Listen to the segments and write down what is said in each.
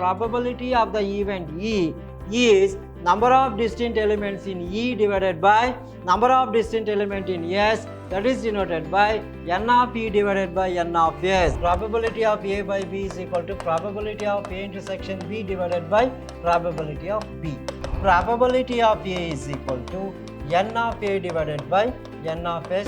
probability of the event E is number of distinct elements in E divided by number of distinct element in S, that is denoted by N of E divided by N of S. Probability of A by B is equal to probability of A intersection B divided by probability of B. Probability of A is equal to N of A divided by N of S.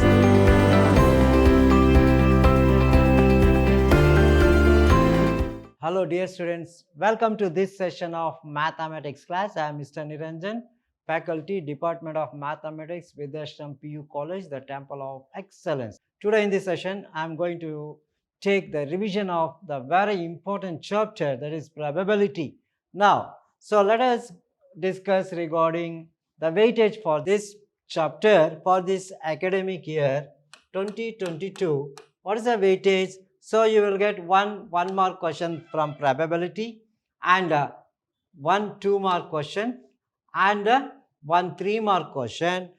Hello dear students, welcome to this session of mathematics class. I am Mr. Niranjan, faculty, Department of Mathematics, Vidhyaashram PU College, the Temple of Excellence. Today in this session, I am going to take the revision of the very important chapter, that is probability. Now, so let us discuss regarding the weightage for this chapter for this academic year 2022. What is the weightage? So you will get one mark question from probability and one 2 mark question and one 3 mark question,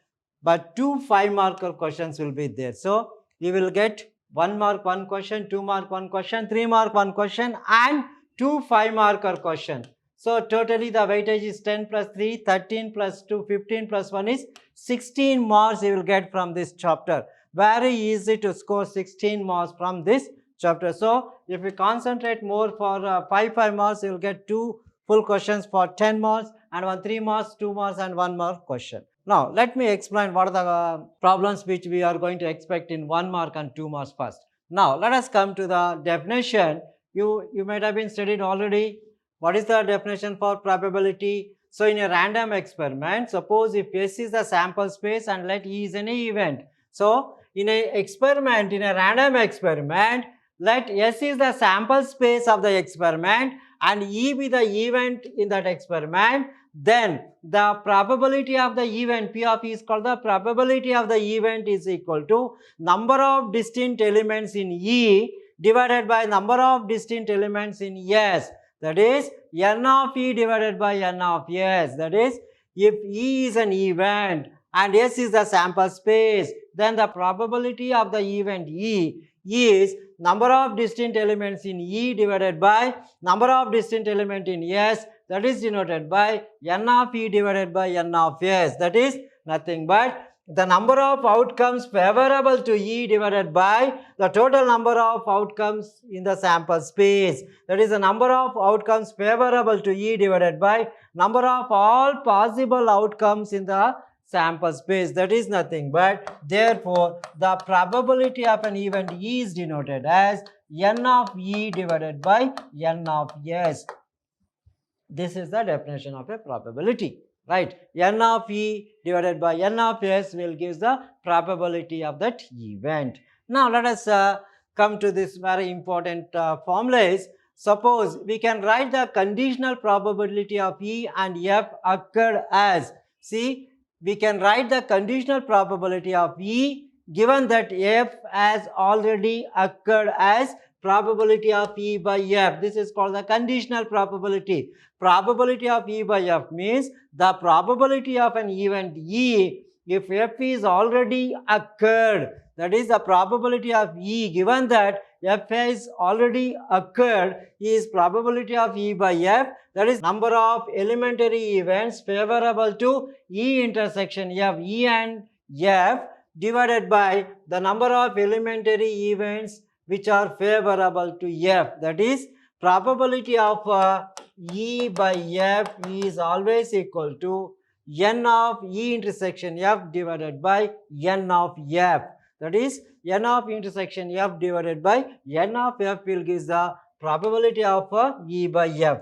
but 2 5 marker questions will be there. So you will get 1 mark 1 question, 2 mark 1 question, 3 mark 1 question and 2 5 marker question. So totally the weightage is 10 plus 3, 13 plus 2, 15 plus 1 is 16 marks you will get from this chapter. Very easy to score 16 marks from this chapter. So if we concentrate more for 5 marks, you will get 2 full questions for 10 marks and 1 3 marks, 2 marks and 1 mark question. Now let me explain what are the problems which we are going to expect in 1 mark and 2 marks first. Now let us come to the definition. You might have been studied already. What is the definition for probability? So in a random experiment, suppose if S is the sample space and let E is any event. So in a random experiment, let S is the sample space of the experiment and E be the event in that experiment, then the probability of the event, P of E is called the probability of the event, is equal to number of distinct elements in E divided by number of distinct elements in S, that is N of E divided by N of S. That is, if E is an event and S is the sample space, then the probability of the event E is number of distinct elements in E divided by number of distinct element in S, that is denoted by N of E divided by N of S. That is nothing but the number of outcomes favorable to E divided by the total number of outcomes in the sample space. That is the number of outcomes favorable to E divided by number of all possible outcomes in the sample space. That is nothing but, therefore the probability of an event E is denoted as N of E divided by N of S. This is the definition of a probability, right? N of E divided by N of S will give the probability of that event. Now let us come to this very important formulas. Suppose we can write the conditional probability of E and F occurred as, see, we can write the conditional probability of E given that F has already occurred as probability of E by F. This is called the conditional probability. Probability of E by F means the probability of an event E if F is already occurred. That is the probability of E given that F has already occurred is probability of E by F, that is number of elementary events favorable to E intersection F, E and F divided by the number of elementary events which are favorable to F. That is probability of E by F is always equal to N of E intersection F divided by N of F. That is N of intersection F divided by N of F will give the probability of E by F.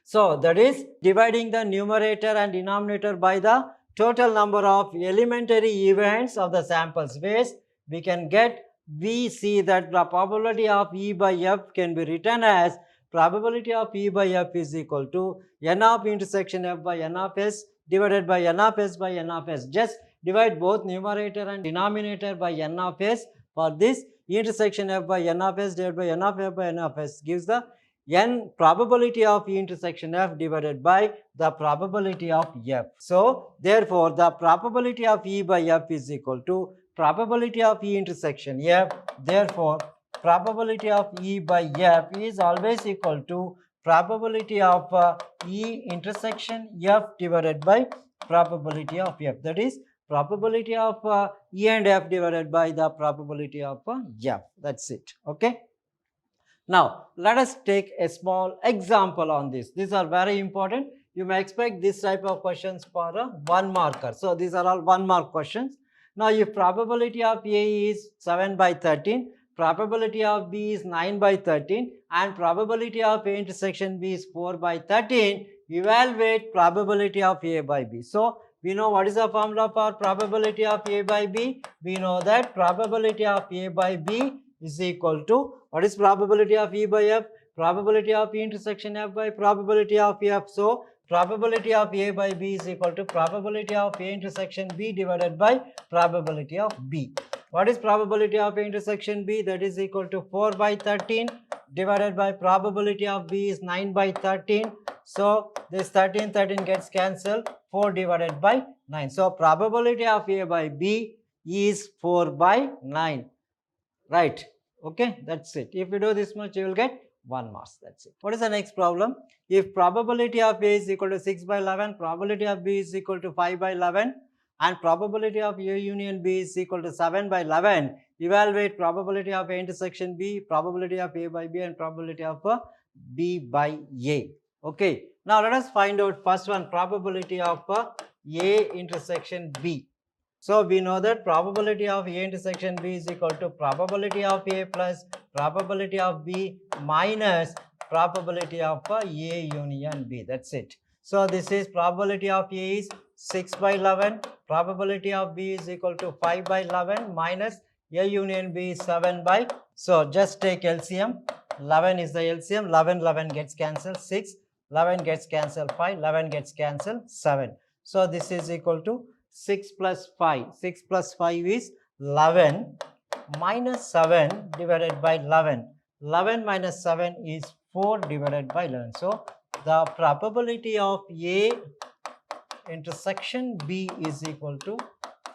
So that is dividing the numerator and denominator by the total number of elementary events of the sample space, we see that the probability of E by F can be written as probability of E by F is equal to N of intersection F by N of S divided by N of S by N of S. Just divide both numerator and denominator by N of S. For this, intersection F by N of S divided by N of F by N of S gives the N probability of E intersection F divided by the probability of F. So therefore the probability of E by F is equal to probability of E intersection F. Therefore probability of E by F is always equal to probability of E intersection F divided by probability of F. That is probability of E and F divided by the probability of F. That's it. Okay. Now, let us take a small example on this. These are very important. You may expect this type of questions for a 1 marker. So, these are all 1 mark questions. Now, if probability of A is 7 by 13, probability of B is 9 by 13 and probability of A intersection B is 4 by 13, evaluate probability of A by B. So, we know what is the formula for probability of A by B. We know that probability of A by B is equal to, what is probability of E by F? Probability of E intersection F by probability of F. So, probability of A by B is equal to probability of A intersection B divided by probability of B. What is probability of A intersection B? That is equal to 4 by 13 divided by probability of B is 9 by 13. So, this 13 gets cancelled, 4 divided by 9. So, probability of A by B is 4 by 9. Right. Okay, that's it. If you do this much, you will get 1 mark. That's it. What is the next problem? If probability of A is equal to 6 by 11, probability of B is equal to 5 by 11 and probability of A union B is equal to 7 by 11, evaluate probability of A intersection B, probability of A by B and probability of B by A. Okay. Now, let us find out first one, probability of A intersection B. So, we know that probability of A intersection B is equal to probability of A plus probability of B minus probability of A union B. That's it. So, this is probability of A is 6 by 11, probability of B is equal to 5 by 11 minus A union B is 7 by. So, just take LCM. 11 is the LCM. 11 gets cancelled, 6, 11 gets cancelled, 5, 11 gets cancelled, 7. So, this is equal to 6 plus 5. 6 plus 5 is 11 minus 7 divided by 11. 11 minus 7 is 4 divided by 11. So, the probability of A intersection B is equal to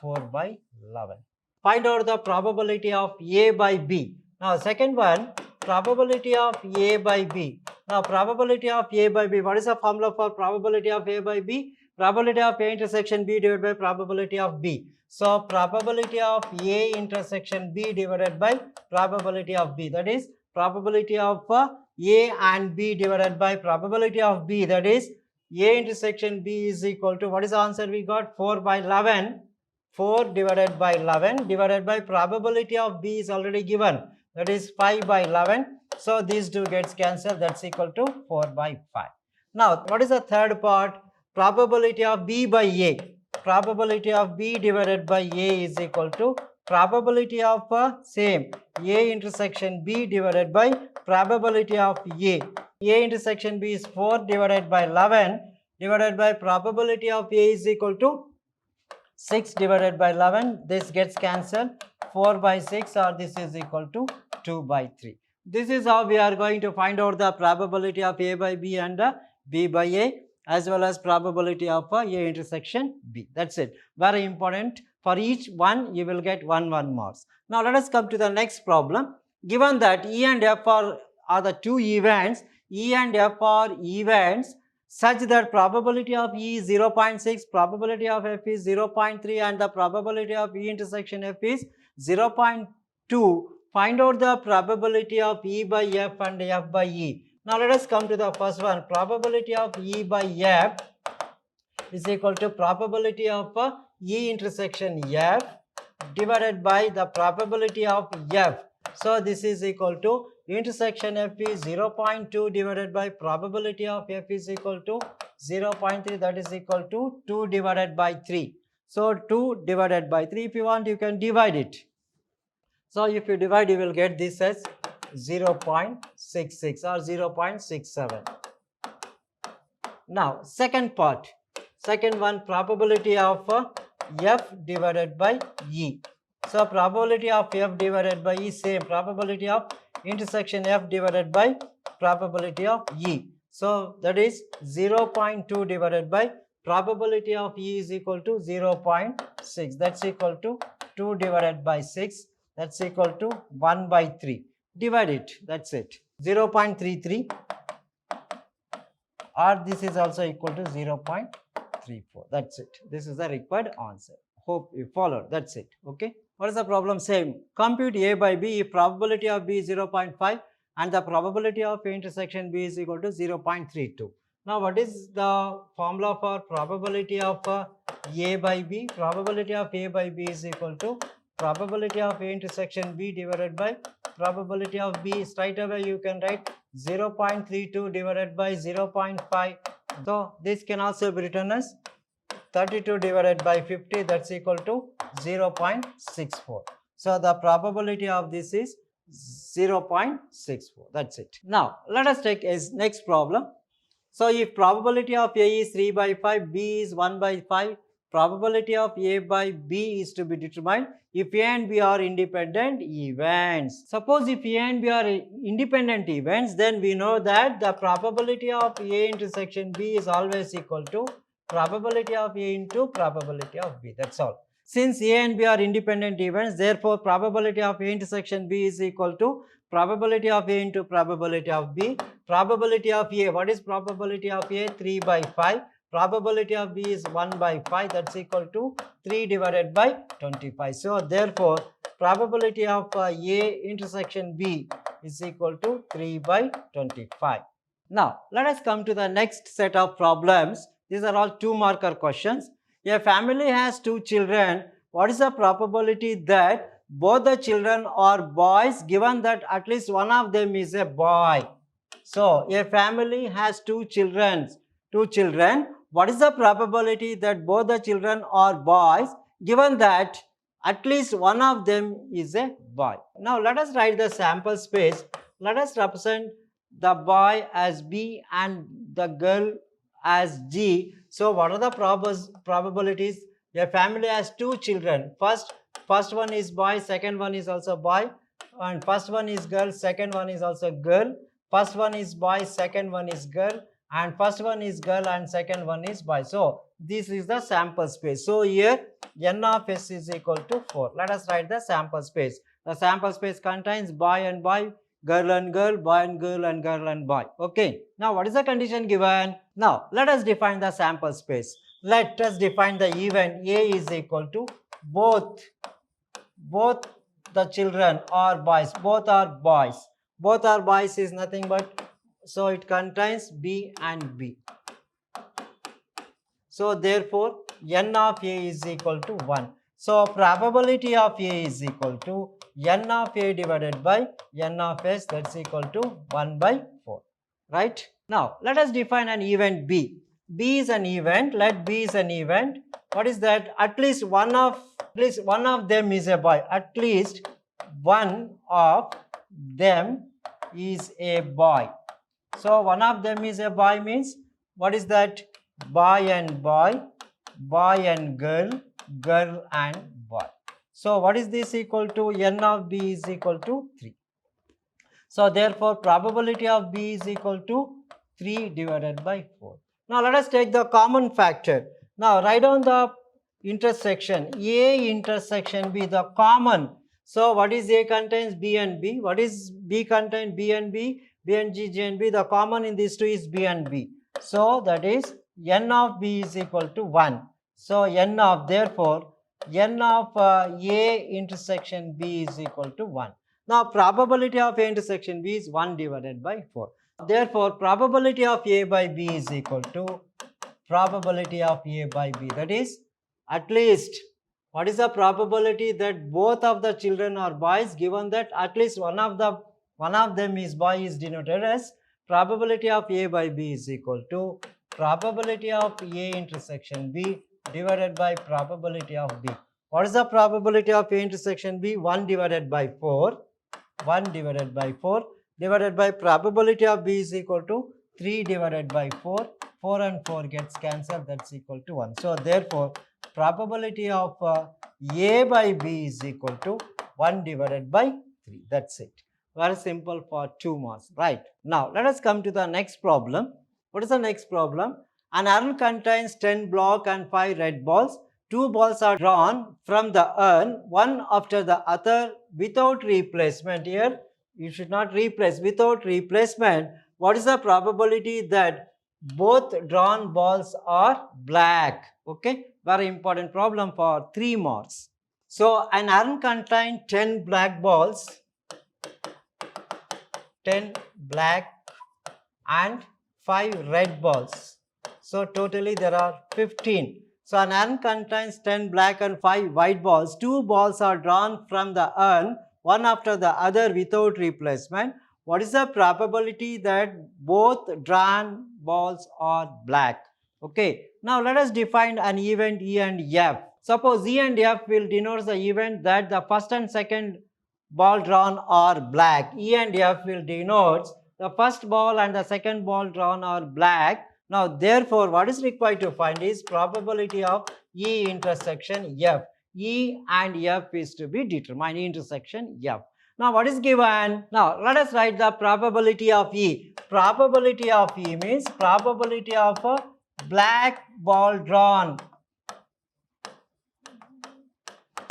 4 by 11. Find out the probability of A by B. Now, second one, probability of A by B. Now, probability of A by B. What is the formula for probability of A by B? Probability of A intersection B divided by probability of B. So, probability of A intersection B divided by probability of B. That is probability of A and B divided by probability of B. That is A intersection B is equal to, what is the answer we got? 4 by 11. 4 divided by 11 divided by probability of B is already given. That is 5 by 11. So, these two gets cancelled. That's equal to 4 by 5. Now, what is the third part? Probability of B by A. Probability of B divided by A is equal to probability of same A intersection B divided by probability of A. A intersection B is 4 divided by 11 divided by probability of A is equal to 6 divided by 11. This gets cancelled, 4 by 6 or this is equal to 2 by 3. This is how we are going to find out the probability of A by B and B by A, as well as probability of A intersection B. That's it. Very important. For each one, you will get 1 marks. Now, let us come to the next problem. Given that E and F are the two events, E and F are events such that probability of E is 0.6, probability of F is 0.3 and the probability of E intersection F is 0.2. Find out the probability of E by F and F by E. Now, let us come to the first one. Probability of E by F is equal to probability of E intersection F divided by the probability of F. So, this is equal to intersection F is 0.2 divided by probability of F is equal to 0.3, that is equal to 2 divided by 3. So, 2 divided by 3, if you want you can divide it. So, if you divide you will get this as 0.66 or 0.67. Now, second part, second one, probability of F divided by E. So, probability of F divided by E, same probability of intersection F divided by probability of E. So, that is 0.2 divided by probability of E is equal to 0.6, that's equal to 2 divided by 6, that's equal to 1 by 3. Divide it, that's it. 0.33 or this is also equal to 0.34. That's it. This is the required answer. Hope you followed. That's it. Okay. What is the problem? Same. Compute A by B if probability of B is 0.5 and the probability of A intersection B is equal to 0.32. Now, what is the formula for probability of A by B? Probability of A by B is equal to probability of A intersection B divided by probability of B. Straight away you can write 0.32 divided by 0.5. So, this can also be written as 32 divided by 50, that's equal to 0.64. So, the probability of this is 0.64. That's it. Now, let us take a next problem. So, if probability of A is 3 by 5, B is 1 by 5, probability of A by B is to be determined if A and B are independent events. Suppose if A and B are independent events, then we know that the probability of A intersection B is always equal to probability of A into probability of B. That's all. Since A and B are independent events, therefore probability of A intersection B is equal to probability of A into probability of B. Probability of A, what is probability of A? 3 by 5. Probability of B is 1 by 5, that's equal to 3 divided by 25. So, therefore, probability of A intersection B is equal to 3 by 25. Now, let us come to the next set of problems. These are all 2-marker questions. A family has 2 children. What is the probability that both the children are boys given that at least one of them is a boy? So, a family has 2 children. What is the probability that both the children are boys given that at least one of them is a boy? Now, let us write the sample space. Let us represent the boy as B and the girl as G. So, what are the probabilities? A family has 2 children. First one is boy, second one is also boy, and first one is girl, second one is also girl. First one is boy, second one is girl, and first one is girl and second one is boy. So, this is the sample space. So, here n of s is equal to 4. Let us write the sample space. The sample space contains boy and boy, girl and girl, boy and girl, and girl and boy. Okay. Now, what is the condition given? Now, let us define the sample space. Let us define the event A is equal to both the children are boys. Both are boys. Both are boys is nothing but, so it contains B and B. So, therefore, n of A is equal to 1. So, probability of A is equal to n of A divided by n of S, that's equal to 1 by 4. Right? Now, let us define an event B. B is an event. Let B is an event. What is that? At least one of them is a boy. At least one of them is a boy. So, one of them is a boy means, what is that? Boy and boy, boy and girl, girl and boy. So, what is this equal to? N of B is equal to 3. So, therefore, probability of B is equal to 3 divided by 4. Now, let us take the common factor. Now, write down the intersection. A intersection B, the common. So, what is A contains B and B? What is B contain? B and B, B and G, G and B. The common in these two is B and B. So, that is n of B is equal to 1. So, therefore, n of A intersection B is equal to 1. Now, probability of A intersection B is 1 divided by 4. Therefore, probability of A by B is equal to probability of A by B. That is, at least, what is the probability that both of the children are boys given that at least one of them is boy is denoted as probability of A by B is equal to probability of A intersection B divided by probability of B. What is the probability of A intersection B? 1 divided by 4. 1 divided by 4 divided by probability of B is equal to 3 divided by 4. 4 and 4 gets cancelled, that's equal to 1. So, therefore, probability of A by B is equal to 1 divided by 3. That's it. Very simple for 2 marks. Right. Now, let us come to the next problem. What is the next problem? An urn contains 10 black and 5 red balls. 2 balls are drawn from the urn, one after the other without replacement. Here, you should not replace. Without replacement, what is the probability that both drawn balls are black. Okay, very important problem for 3 marks. So an urn contains 10 black balls, 10 black and 5 red balls. So totally there are 15. So an urn contains 10 black and 5 white balls. 2 balls are drawn from the urn, one after the other without replacement. What is the probability that both drawn balls are black? Okay, now let us define an event E and F. Suppose E and F will denote the event that the first and second ball drawn are black. E and F will denote the first ball and the second ball drawn are black. Now therefore what is required to find is probability of E intersection F. E and F is to be determined, E intersection F. Now what is given? Now let us write the probability of E. Probability of E means probability of a black ball drawn.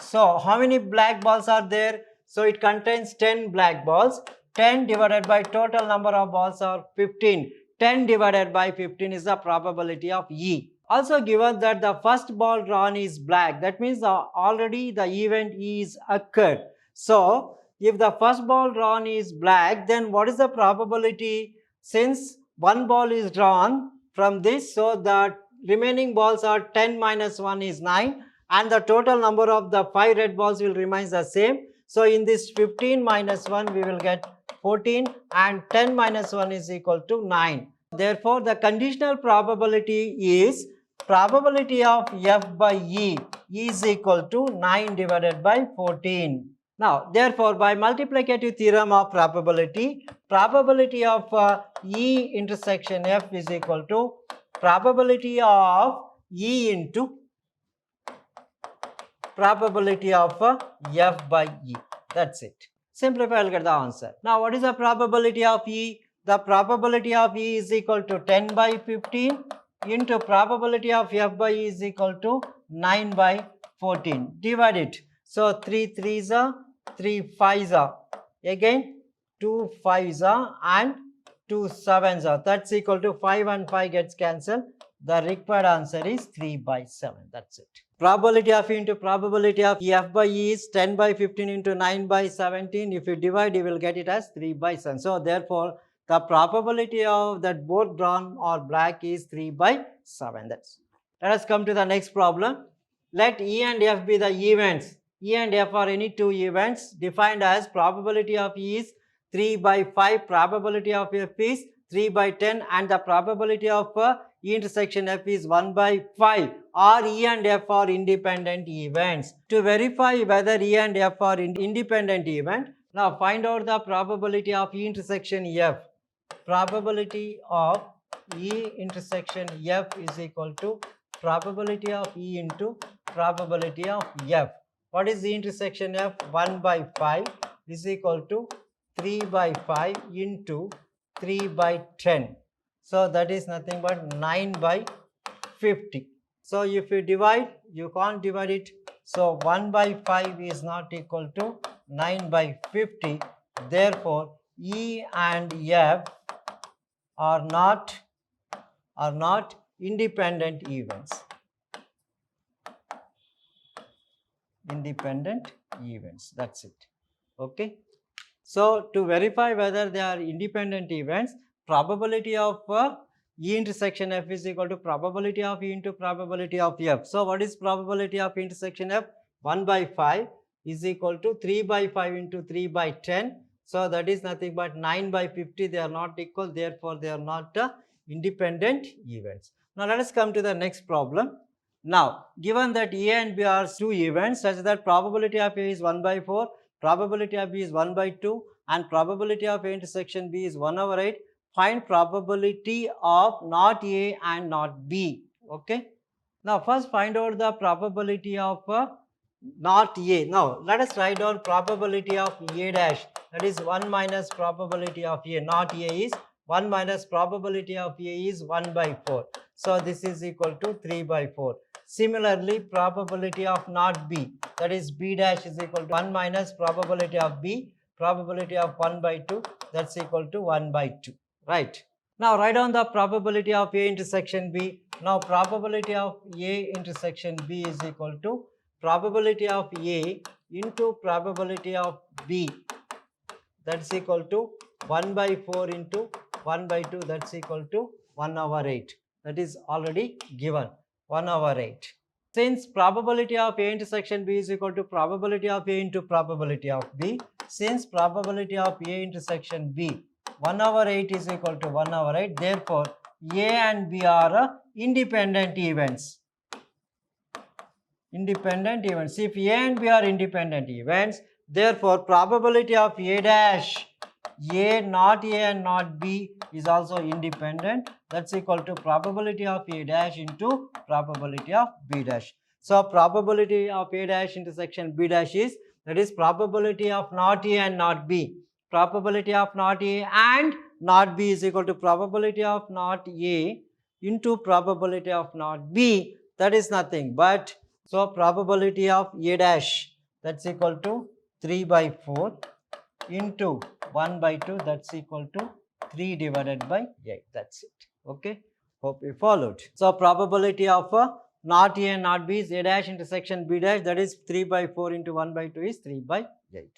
So how many black balls are there? So it contains 10 black balls. 10 divided by total number of balls are 15. 10 divided by 15 is the probability of E. Also given that the first ball drawn is black. That means already the event is occurred. So if the first ball drawn is black, then what is the probability? Since one ball is drawn from this, so the remaining balls are 10 minus 1 is 9. And the total number of the 5 red balls will remain the same. So in this 15 minus 1 we will get 14 and 10 minus 1 is equal to 9. Therefore the conditional probability is probability of F by E is equal to 9 divided by 14. Now therefore by multiplicative theorem of probability, probability of E intersection F is equal to probability of E into probability of F by E. That's it. Simplify, I'll get the answer. Now, what is the probability of E? The probability of E is equal to 10 by 15 into probability of F by E is equal to 9 by 14. Divide it. So, 3 3s are, 3 5s are. Again, 2 5s are and 2 7s are. That's equal to 5 and 5 gets cancelled. The required answer is 3 by 7. That's it. Probability of E into probability of F by E is 10 by 15 into 9 by 17. If you divide, you will get it as 3 by 7. So, therefore, the probability of that both drawn or black is 3 by 7. That's. Let us come to the next problem. Let E and F be the events. E and F are any two events defined as probability of E is 3 by 5, probability of F is 3 by 10 and the probability of E intersection F is 1 by 5. Or E and F are independent events. To verify whether E and F are independent event, now find out the probability of E intersection F. Probability of E intersection F is equal to probability of E into probability of F. What is the intersection F? 1 by 5 is equal to 3 by 5 into 3 by 10. So that is nothing but 9 by 50. So if you divide, you can't divide it. So 1 by 5 is not equal to 9 by 50. Therefore, E and F are not independent events. Independent events. That's it. Okay. So to verify whether they are independent events, probability of E intersection F is equal to probability of E into probability of F. So what is probability of intersection F? 1 by 5 is equal to 3 by 5 into 3 by 10. So that is nothing but 9 by 50. They are not equal. Therefore, they are not independent events. Now let us come to the next problem. Now given that A and B are two events such that probability of A is 1 by 4, probability of B is 1 by 2 and probability of A intersection B is 1 over 8. Find probability of not A and not B. Okay. Now first find out the probability of not A. Now let us write down probability of A dash. That is 1 minus probability of A. Not A is 1 minus probability of A is 1 by 4. So this is equal to 3 by 4. Similarly, probability of not B, that is B dash is equal to 1 minus probability of B, probability of 1 by 2, that's equal to 1 by 2. Right. Now write down the probability of A intersection B. Now probability of A intersection B is equal to probability of A into probability of B. That's equal to 1 by 4 into 1 by 2. That's equal to 1/8. That is already given. 1/8. Since probability of A intersection B is equal to probability of A into probability of B, since probability of A intersection B 1/8 is equal to 1/8, therefore A and B are independent events. Independent events. If A and B are independent events, therefore probability of A dash, A, not A and not B is also independent. That's equal to probability of A dash into probability of B dash. So probability of A dash intersection B dash is, that is probability of not A and not B. Probability of not A and not B is equal to probability of not A into probability of not B. That is nothing but, so probability of A dash, that's equal to 3 by 4 into 1 by 2, that's equal to 3 divided by 8. That's it. Okay. Hope you followed. So probability of not A and not B is A dash intersection B dash, that is 3 by 4 into 1 by 2 is 3 by 8.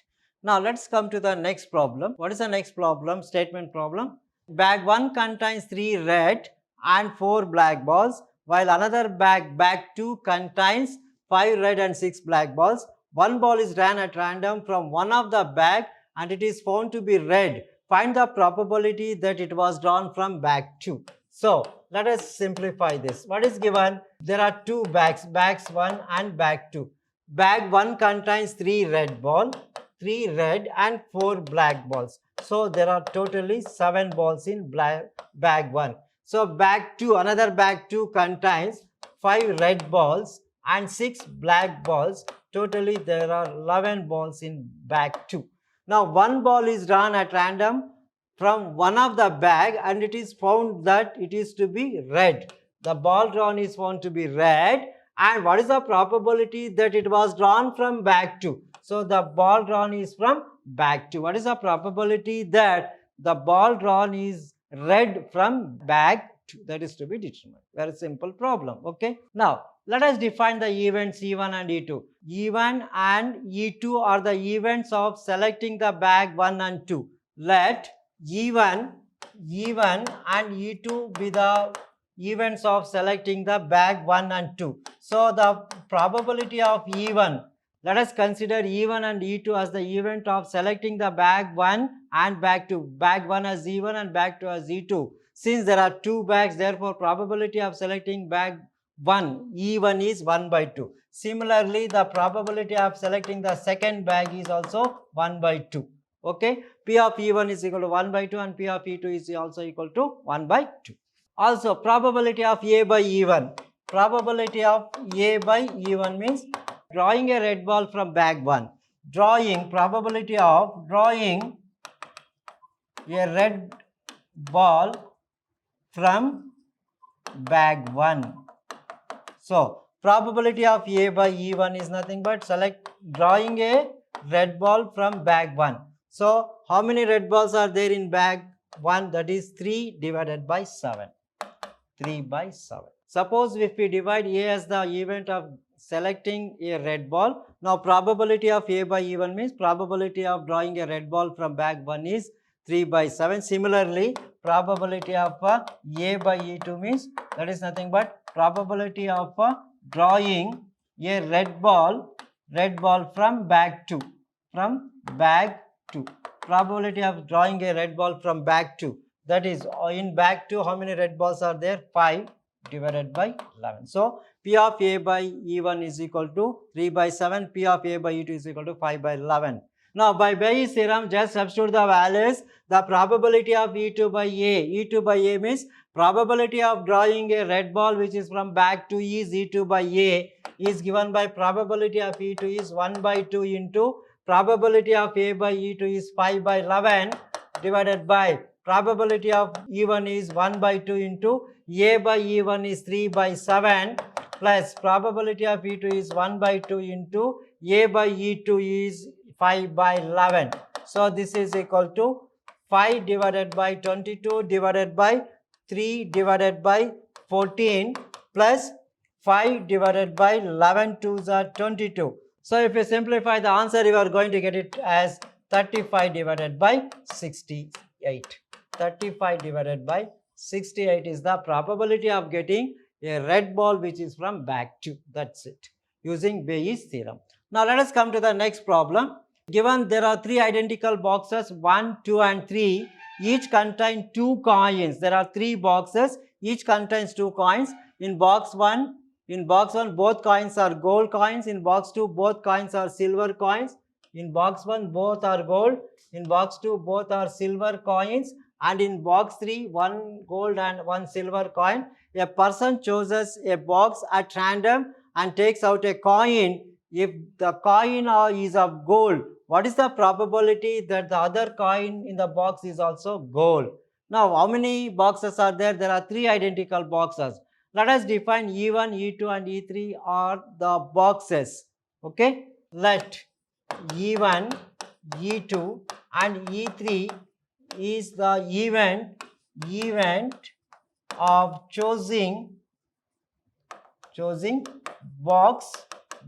Now let's come to the next problem. What is the next problem? Statement problem. Bag 1 contains 3 red and 4 black balls, while another bag 2 contains 5 red and 6 black balls. One ball is drawn at random from one of the bag and it is found to be red. Find the probability that it was drawn from bag 2. So let us simplify this. What is given? There are 2 bags, bags 1 and bag 2. Bag 1 contains 3 red ball, 3 red and 4 black balls. So there are totally 7 balls in bag 1. So bag 2, another bag 2 contains 5 red balls and 6 black balls. Totally there are 11 balls in bag 2. Now one ball is drawn at random from one of the bag and it is found that it is to be red. The ball drawn is found to be red, and what is the probability that it was drawn from bag 2? So the ball drawn is from bag 2. What is the probability that the ball drawn is red from bag 2? That is to be determined. Very simple problem. Okay. Now let us define the events E1 and E2. E1 and E2 are the events of selecting the bag 1 and 2. Let E1 and E2 be the events of selecting the bag 1 and 2. So the probability of E1, let us consider E1 and E2 as the event of selecting the bag 1 and bag 2. Bag 1 as E1 and bag 2 as E2. Since there are 2 bags, therefore probability of selecting bag 1 E1 is 1 by 2. Similarly, the probability of selecting the second bag is also 1 by 2. Okay. P of E1 is equal to 1 by 2 and P of E2 is also equal to 1 by 2. Also, probability of A by E1. Probability of A by E1 means drawing a red ball from bag 1. Probability of drawing a red ball from bag 1. So probability of A by E1 is nothing but drawing a red ball from bag 1. So how many red balls are there in bag 1? That is 3 divided by 7. 3 by 7. Suppose if we divide A as the event of selecting a red ball. Now probability of A by E1 means probability of drawing a red ball from bag 1 is 3 by 7. Similarly, probability of A by E2 means that is nothing but probability of drawing a red ball from bag 2. From bag 2. Probability of drawing a red ball from bag 2. That is, in bag 2, how many red balls are there? 5 divided by 11. So P of A by E1 is equal to 3 by 7. P of A by E2 is equal to 5 by 11. Now by Bayes' theorem, just substitute the values. The probability of E2 by A means probability of drawing a red ball which is from bag 2 is E2 by A is given by probability of E2 is 1 by 2 into probability of A by E2 is 5 by 11 divided by probability of E1 is 1 by 2 into A by E1 is 3 by 7 plus probability of E2 is 1 by 2 into A by E2 is 5 by 11. So this is equal to 5 divided by 22 divided by 3 divided by 14 plus 5 divided by 11 2s are 22. So if you simplify the answer, you are going to get it as 35 divided by 68. 35 divided by 68 is the probability of getting a red ball which is from bag 2. That's it, using Bayes' theorem. Now let us come to the next problem. Given there are 3 identical boxes, 1, 2 and 3, each contain 2 coins. There are 3 boxes, each contains 2 coins. In box 1, both coins are gold coins. In box 2, both coins are silver coins. In box 1, both are gold. In box 2, both are silver coins. And in box 3, 1 gold and 1 silver coin. A person chooses a box at random and takes out a coin. If the coin is of gold, what is the probability that the other coin in the box is also gold? Now, how many boxes are there? There are 3 identical boxes. Let us define E1, E2 and E3 are the boxes. Okay. Let E1, E2 and E3 is the event of choosing box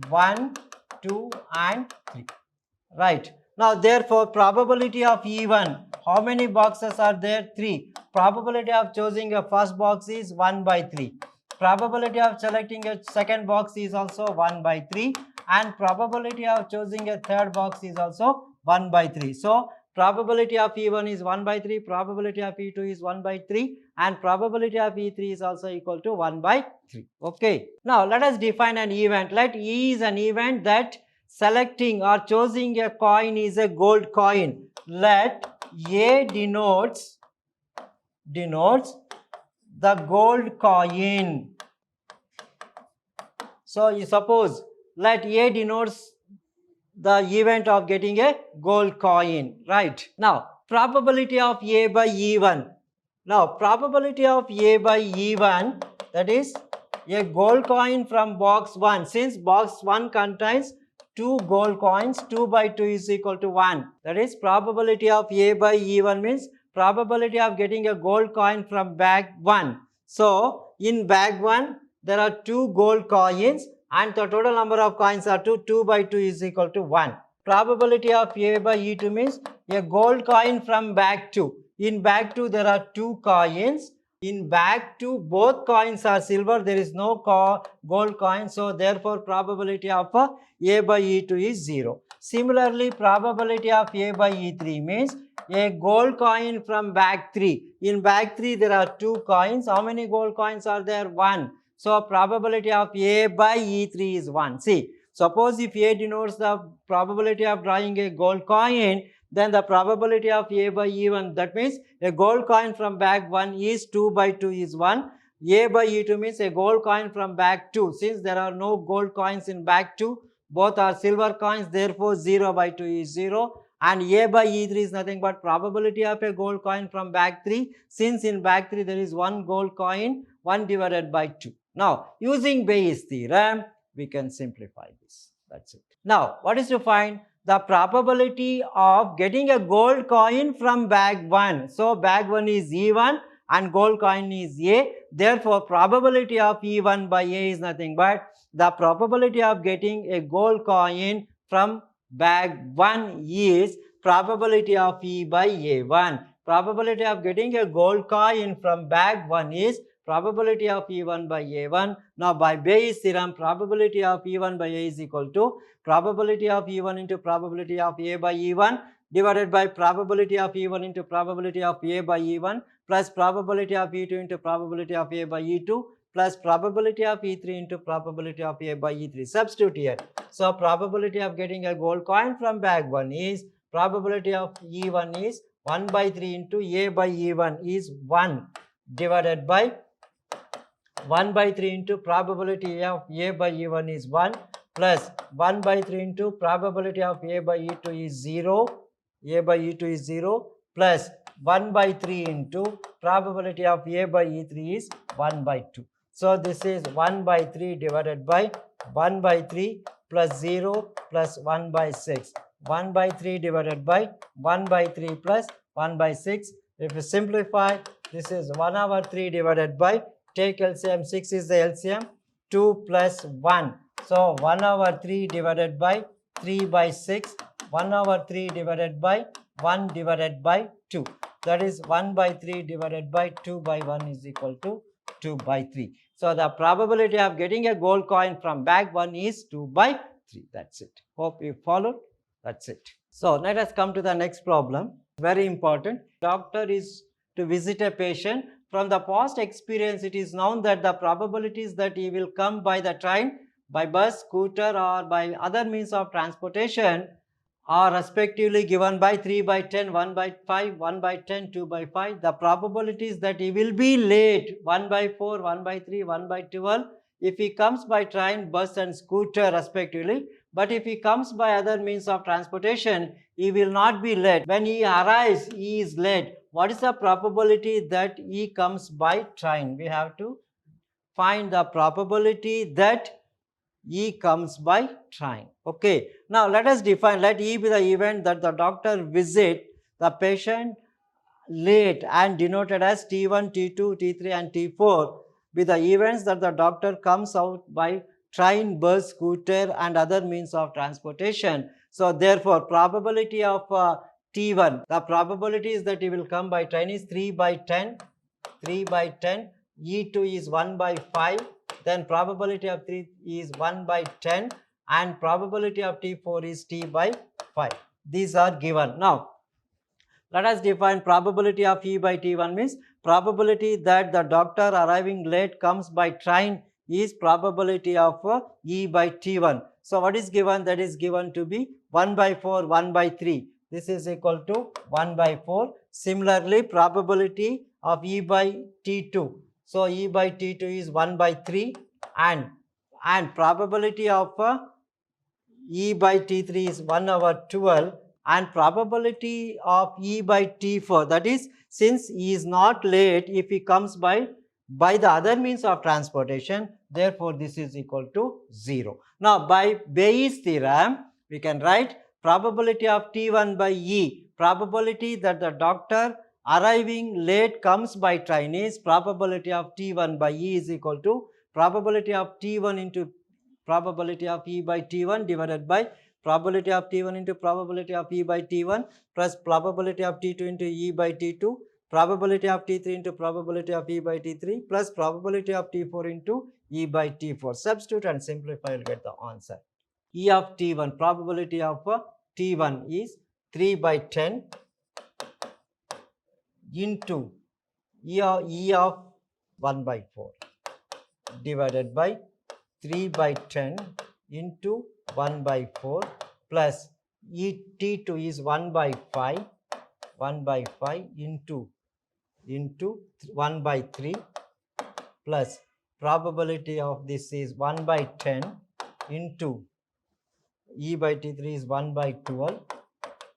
1, 2 and 3. Right. Now therefore probability of E1, how many boxes are there? 3. Probability of choosing a first box is 1 by 3. Probability of selecting a second box is also 1 by 3, and probability of choosing a third box is also 1 by 3. So probability of E1 is 1 by 3, probability of E2 is 1 by 3, and probability of E3 is also equal to 1 by 3. Okay. Now let us define an event. Let E is an event that selecting or choosing a coin is a gold coin. Let A denotes the gold coin. So you suppose let A denotes the event of getting a gold coin, right? Now probability of A by E1. Now probability of A by E1, that is a gold coin from box 1. Since box 1 contains 2 gold coins, 2 by 2 is equal to 1. That is probability of A by E1 means probability of getting a gold coin from bag 1. So in bag 1 there are 2 gold coins and the total number of coins are 2. 2 by 2 is equal to 1. Probability of A by E2 means a gold coin from bag 2. In bag 2 there are 2 coins. In bag 2 both coins are silver, there is no gold coin, so therefore probability of A by E2 is 0. Similarly, probability of A by E3 means a gold coin from bag 3. In bag 3 there are 2 coins. How many gold coins are there? 1. So probability of A by E3 is 1. See, suppose if A denotes the probability of drawing a gold coin, then the probability of A by E1, that means a gold coin from bag 1 is 2 by 2 is 1. A by E2 means a gold coin from bag 2. Since there are no gold coins in bag 2, both are silver coins, therefore 0 by 2 is 0. And A by E3 is nothing but probability of a gold coin from bag 3. Since in bag 3 there is 1 gold coin, 1 divided by 2. Now, using Bayes' theorem, we can simplify this. That's it. Now, what is to find? The probability of getting a gold coin from bag 1. So, bag 1 is E1 and gold coin is A. Therefore, probability of E1 by A is nothing but the probability of getting a gold coin from bag 1 is probability of E by A1. Probability of getting a gold coin from bag 1 is probability of E1 by A1. Now, by Bayes' theorem, probability of E1 by A is equal to probability of E1 into probability of A by E1 divided by probability of E1 into probability of A by E1 plus probability of E2 into probability of A by E2 plus probability of E3 into probability of A by E3. Substitute here. So, probability of getting a gold coin from bag 1 is probability of E1 is 1 by 3 into A by E1 is 1 divided by 1 by 3 into probability of A by E1 is 1 plus 1 by 3 into probability of A by E2 is 0. A by E2 is 0 plus 1 by 3 into probability of A by E3 is 1 by 2. So, this is 1 by 3 divided by 1 by 3 plus 0 plus 1 by 6. 1 by 3 divided by 1 by 3 plus 1 by 6. If you simplify, This is 1 over 3 divided by, take LCM, 6 is the LCM, 2 plus 1. So 1 over 3 divided by 3 by 6, 1 over 3 divided by 1 divided by 2. That is 1 by 3 divided by 2 by 1 is equal to 2 by 3. So the probability of getting a gold coin from bag 1 is 2 by 3. That's it. Hope you followed. That's it. So let us come to the next problem. Very important. Doctor is to visit a patient. From the past experience, it is known that the probabilities that he will come by the train, by bus, scooter, or by other means of transportation are respectively given by 3 by 10, 1 by 5, 1 by 10, 2 by 5. The probabilities that he will be late 1 by 4, 1 by 3, 1 by 12 if he comes by train, bus and scooter respectively. But if he comes by other means of transportation, he will not be late. When he arrives, he is late. What is the probability that he comes by train? We have to find the probability that E comes by train. Okay. Now let us define, let E be the event that the doctor visit the patient late and denoted as T1, T2, T3 and T4 be the events that the doctor comes out by train, bus, scooter and other means of transportation. So therefore probability of T1, the probability is that he will come by train is 3 by 10, 3 by 10, E2 is 1 by 5, then probability of 3 is 1 by 10 and probability of T4 is T by 5. These are given. Now, let us define probability of E by T1 means probability that the doctor arriving late comes by train is probability of E by T1. So, what is given? That is given to be 1 by 4, 1 by 3. This is equal to 1 by 4. Similarly, probability of E by T2. So, E by T2 is 1 by 3 and probability of E by T3 is 1 over 12 and probability of E by T4, that is since he is not late if he comes by the other means of transportation, therefore this is equal to 0. Now by Bayes' theorem we can write probability of T1 by E, probability that the doctor arriving late comes by train is probability of T1 by E is equal to probability of T1 into probability of E by T1 divided by probability of T1 into probability of E by T1 plus probability of T2 into E by T2, probability of T3 into probability of E by T3 plus probability of T4 into E by T4. Substitute and simplify, you will get the answer. E of T1, probability of T1 is 3 by 10 into E of 1 by 4 divided by 3 by 10 into 1 by 4 plus T2 is 1 by 5 into 1 by 3 plus probability of this is 1 by 10 into E by T3 is 1 by 12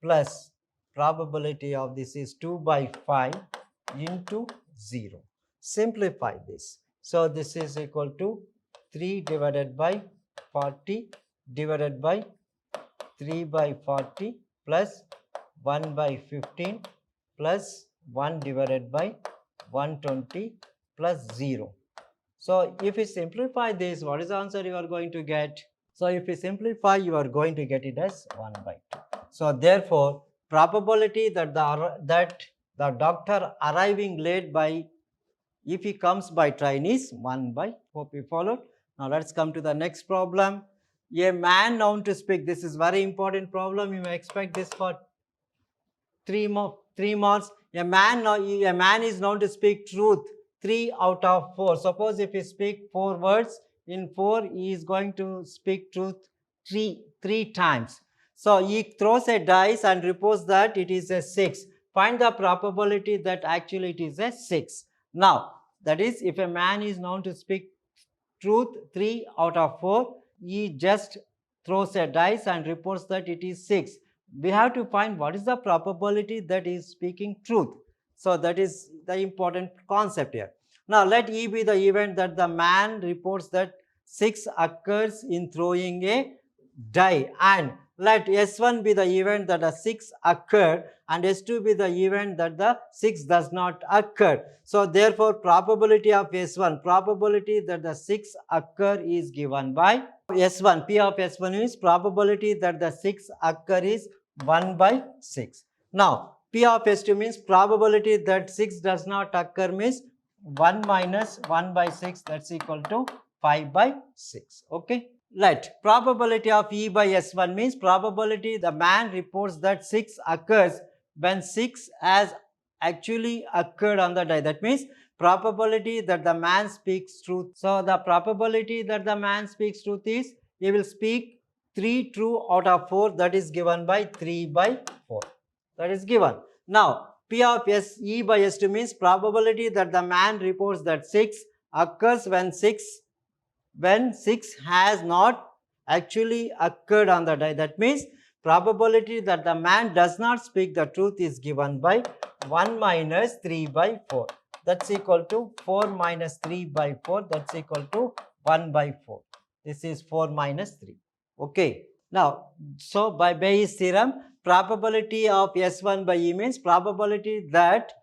plus probability of this is 2 by 5 into 0. Simplify this. So this is equal to 3 divided by 40 divided by 3 by 40 plus 1 by 15 plus 1 divided by 120 plus 0. So if you simplify this, what is the answer you are going to get? So if you simplify, you are going to get it as 1 by 2. So therefore, probability that the doctor arriving late by if he comes by train is 1 by, hope you followed. Now let's come to the next problem. A man known to speak, this is very important problem, you may expect this for 3 marks. A man is known to speak truth 3 out of 4. Suppose if he speak 4 words, in 4 he is going to speak truth 3 times. So he throws a dice and reports that it is a 6. Find the probability that actually it is a 6. Now that is, if a man is known to speak truth 3 out of 4, he just throws a dice and reports that it is 6. We have to find what is the probability that he is speaking truth. So that is the important concept here. Now let E be the event that the man reports that 6 occurs in throwing a die, and let S1 be the event that a 6 occurred and S2 be the event that the 6 does not occur. So therefore, probability of S1, probability that the 6 occur is given by S1. P of S1 is probability that the 6 occur is 1 by 6. Now, P of S2 means probability that 6 does not occur means 1 minus 1 by 6, that's equal to 5 by 6. Okay. Let probability of E by S1 means probability the man reports that 6 occurs when 6 has actually occurred on the die. That means probability that the man speaks truth. So the probability that the man speaks truth is he will speak 3 true out of 4, that is given by 3 by 4. That is given. Now P of E by S2 means probability that the man reports that 6 occurs when 6 has not actually occurred on the die. That means probability that the man does not speak the truth is given by 1 minus 3 by 4. That's equal to 4 minus 3 by 4. That's equal to 1 by 4. This is 4 minus 3. Okay. Now, so by Bayes' theorem, probability of S1 by E means probability that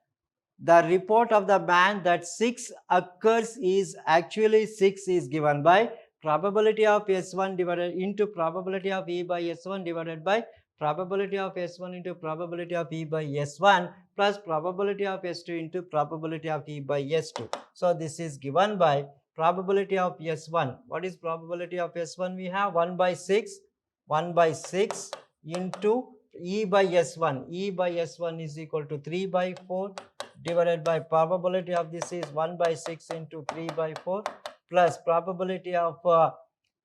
the report of the man that 6 occurs is actually 6 is given by probability of S1 divided into probability of E by S1 divided by probability of S1 into probability of E by S1 plus probability of S2 into probability of E by S2. So this is given by probability of S1. What is probability of S1? We have 1 by 6 into E by S1. E by S1 is equal to 3 by 4 divided by probability of this is 1 by 6 into 3 by 4 plus probability of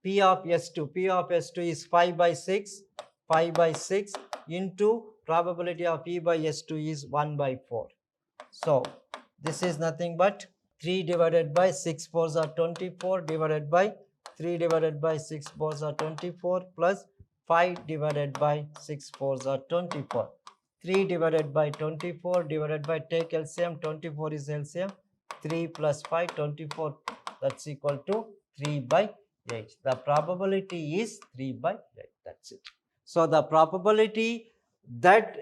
P of S2. P of S2 is 5 by 6 into probability of E by S2 is 1 by 4. So this is nothing but 3 divided by 6 fours are 24 divided by 3 divided by 6 fours are 24 plus 5 divided by 6 fours are 24. 3 divided by 24 divided by take LCM, 24 is LCM, 3 plus 5, 24, that's equal to 3 by 8. The probability is 3 by 8, that's it. So the probability that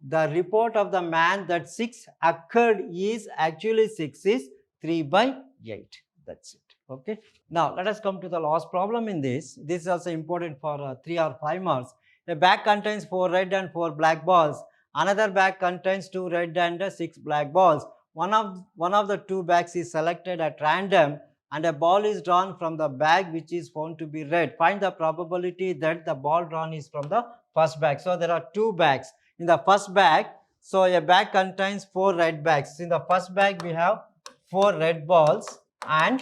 the report of the man that 6 occurred is actually 6 is 3 by 8, that's it. Okay. Now let us come to the last problem in this. This is also important for 3 or 5 marks. A bag contains 4 red and 4 black balls. Another bag contains 2 red and 6 black balls. One of the 2 bags is selected at random and a ball is drawn from the bag which is found to be red. Find the probability that the ball drawn is from the first bag. So there are 2 bags. In the first bag, so a bag contains 4 red bags. In the first bag we have 4 red balls and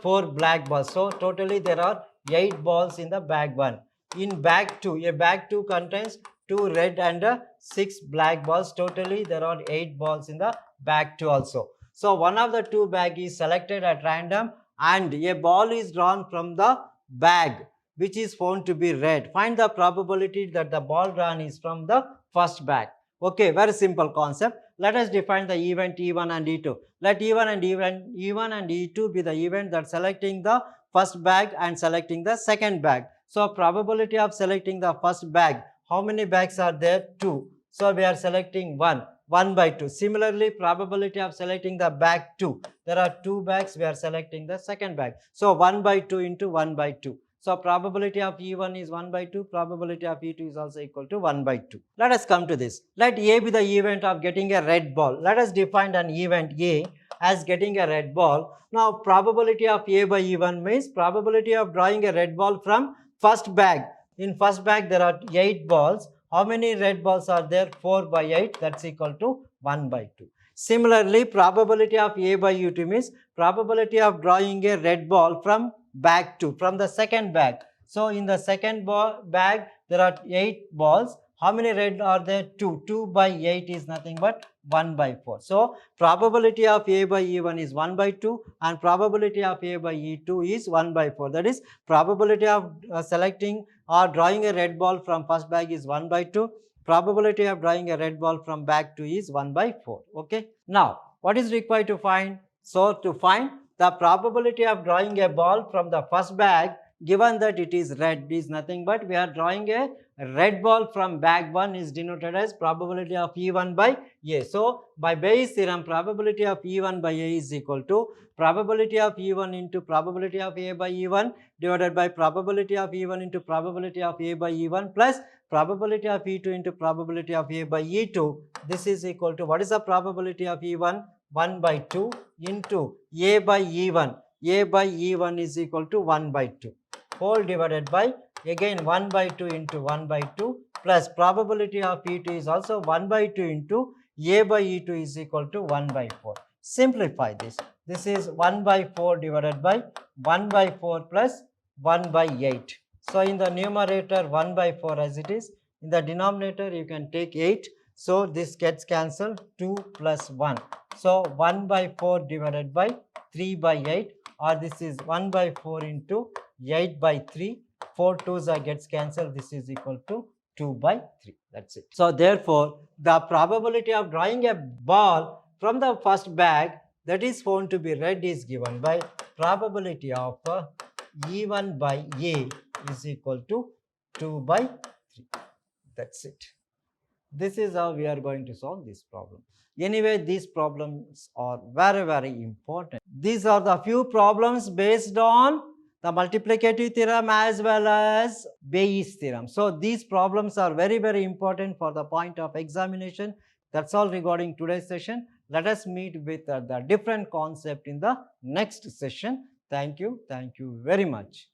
4 black balls. So totally there are 8 balls in the bag 1. In bag 2, a bag 2 contains 2 red and 6 black balls. Totally there are 8 balls in the bag 2 also. So one of the 2 bag is selected at random and a ball is drawn from the bag which is found to be red. Find the probability that the ball drawn is from the first bag. Okay, very simple concept. Let us define the event E1 and E2. Let E1 and E2 be the event that selecting the first bag and selecting the second bag. So probability of selecting the first bag, how many bags are there? 2. So we are selecting 1 by 2. Similarly, probability of selecting the bag 2. There are 2 bags, we are selecting the second bag. So 1 by 2 into 1 by 2. So probability of E1 is 1 by 2, probability of E2 is also equal to 1 by 2. Let us come to this. Let A be the event of getting a red ball. Let us define an event A as getting a red ball. Now probability of A by E1 means probability of drawing a red ball from first bag. In first bag there are 8 balls. How many red balls are there? 4 by 8, that's equal to 1 by 2. Similarly, probability of A by E2 means probability of drawing a red ball from bag 2, from the second bag. So in the second bag there are 8 balls. How many red are there? 2. 2 by 8 is nothing but 1 by 4. So probability of A by E1 is 1 by 2 and probability of A by E2 is 1 by 4. That is probability of selecting or drawing a red ball from first bag is 1 by 2. Probability of drawing a red ball from bag 2 is 1 by 4. Okay. Now what is required to find? So to find the probability of drawing a ball from the first bag given that it is red is nothing but we are drawing a red ball from bag 1 is denoted as probability of E1 by A. So, by Bayes theorem, probability of E1 by A is equal to probability of E1 into probability of A by E1 divided by probability of E1 into probability of A by E1 plus probability of E2 into probability of A by E2. This is equal to, what is the probability of E1? 1 by 2 into A by E1. A by E1 is equal to 1 by 2 whole divided by again 1 by 2 into 1 by 2 plus probability of E2 is also 1 by 2 into A by E2 is equal to 1 by 4. Simplify this. This is 1 by 4 divided by 1 by 4 plus 1 by 8. So, in the numerator 1 by 4 as it is, in the denominator you can take 8. So, this gets cancelled 2 plus 1. So, 1 by 4 divided by 3 by 8, or this is 1 by 4 into 8 by 3, 4 2s gets cancelled, this is equal to 2 by 3, that's it. So, therefore, the probability of drawing a ball from the first bag that is found to be red is given by probability of E1 by A is equal to 2 by 3, that's it. This is how we are going to solve this problem. Anyway, these problems are very, very important. These are the few problems based on the multiplicative theorem as well as Bayes theorem. So, these problems are very, very important for the point of examination. That's all regarding today's session. Let us meet with the different concept in the next session. Thank you very much.